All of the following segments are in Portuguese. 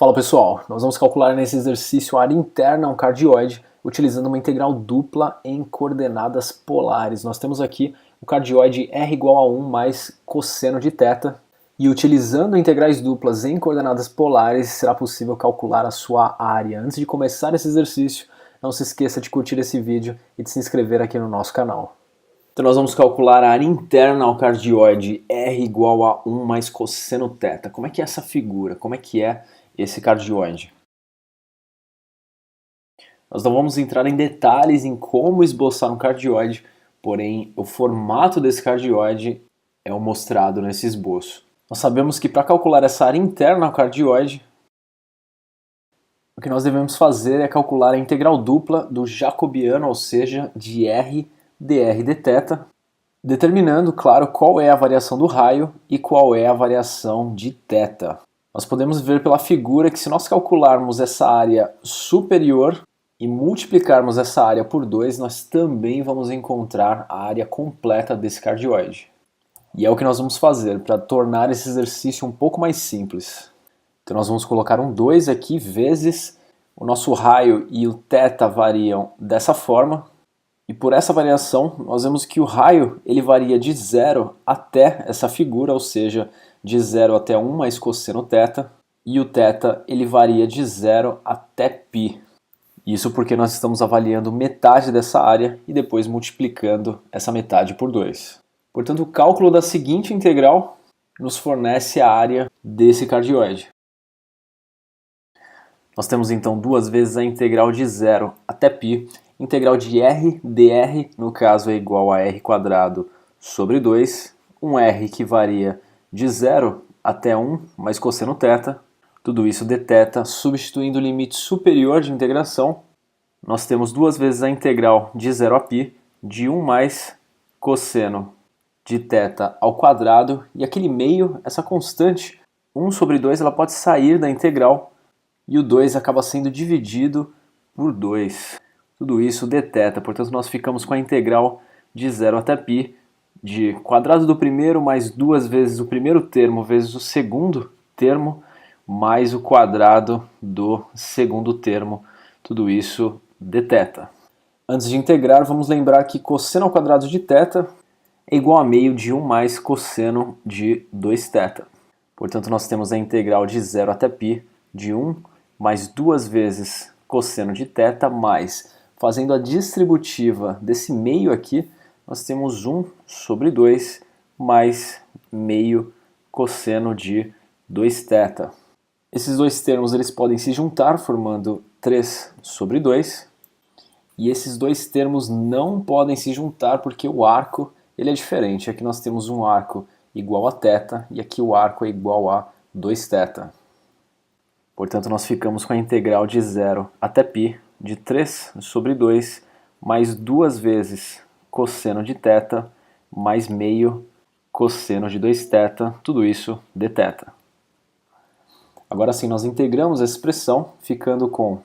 Fala pessoal, nós vamos calcular nesse exercício a área interna a um cardioide utilizando uma integral dupla em coordenadas polares. Nós temos aqui o cardioide r igual a 1 mais cosseno de θ e utilizando integrais duplas em coordenadas polares será possível calcular a sua área. Antes de começar esse exercício, não se esqueça de curtir esse vídeo e de se inscrever aqui no nosso canal. Então nós vamos calcular a área interna ao cardioide r igual a 1 mais cosseno θ. Como é que é essa figura? Como é que é esse cardioide? Nós não vamos entrar em detalhes em como esboçar um cardioide, porém o formato desse cardioide é o mostrado nesse esboço. Nós sabemos que para calcular essa área interna ao cardioide, o que nós devemos fazer é calcular a integral dupla do jacobiano, ou seja, de r dr dθ, determinando, claro, qual é a variação do raio e qual é a variação de θ. Nós podemos ver pela figura que se nós calcularmos essa área superior e multiplicarmos essa área por 2, nós também vamos encontrar a área completa desse cardioide. E é o que nós vamos fazer para tornar esse exercício um pouco mais simples. Então nós vamos colocar um 2 aqui vezes o nosso raio e o θ variam dessa forma. E por essa variação, nós vemos que o raio ele varia de 0 até essa figura, ou seja, de 0 até 1 mais cosseno θ, e o θ ele varia de 0 até π. Isso porque nós estamos avaliando metade dessa área e depois multiplicando essa metade por 2. Portanto, o cálculo da seguinte integral nos fornece a área desse cardioide. Nós temos então duas vezes a integral de 0 até π. Integral de r dr, no caso, é igual a r² sobre 2. Um r que varia de 0 até 1 mais cosseno θ. Tudo isso dθ, substituindo o limite superior de integração. Nós temos duas vezes a integral de 0 a π de 1 mais cosseno de θ ao quadrado. E aquele meio, essa constante, 1 sobre 2, ela pode sair da integral. E o 2 acaba sendo dividido por 2. Tudo isso dθ, portanto nós ficamos com a integral de 0 até π de quadrado do primeiro mais duas vezes o primeiro termo vezes o segundo termo mais o quadrado do segundo termo, tudo isso dθ. Antes de integrar, vamos lembrar que cosseno ao quadrado de θ é igual a meio de 1 mais cosseno de 2θ. Portanto nós temos a integral de 0 até π de 1 mais duas vezes cosseno de θ mais, fazendo a distributiva desse meio aqui, nós temos 1 sobre 2 mais meio cosseno de 2θ. Esses dois termos eles podem se juntar formando 3 sobre 2. E esses dois termos não podem se juntar porque o arco ele é diferente. Aqui nós temos um arco igual a θ e aqui o arco é igual a 2θ. Portanto, nós ficamos com a integral de 0 até π de 3 sobre 2 mais duas vezes cosseno de θ mais meio cosseno de 2θ, tudo isso dθ. Agora sim, nós integramos essa expressão, ficando com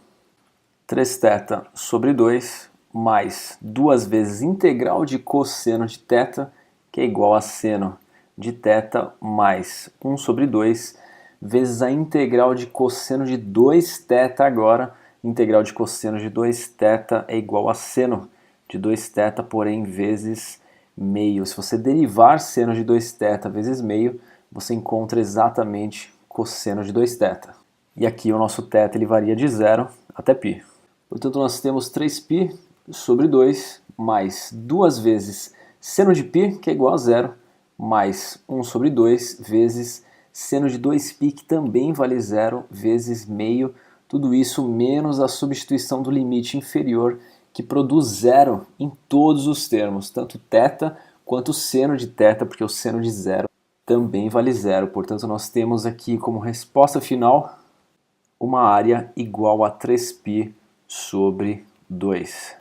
3θ sobre 2 mais duas vezes integral de cosseno de θ, que é igual a seno de θ mais 1 sobre 2 vezes a integral de cosseno de 2θ agora. Integral de cosseno de 2θ é igual a seno de 2θ, porém, vezes meio. Se você derivar seno de 2θ vezes meio, você encontra exatamente cosseno de 2θ. E aqui o nosso θ ele varia de 0 até π. Portanto, nós temos 3π sobre 2 mais duas vezes seno de π, que é igual a 0, mais 1 sobre 2 vezes seno de 2π, que também vale 0, vezes meio. Tudo isso menos a substituição do limite inferior, que produz 0 em todos os termos, tanto θ quanto seno de θ, porque o seno de 0 também vale 0. Portanto, nós temos aqui como resposta final uma área igual a 3π sobre 2.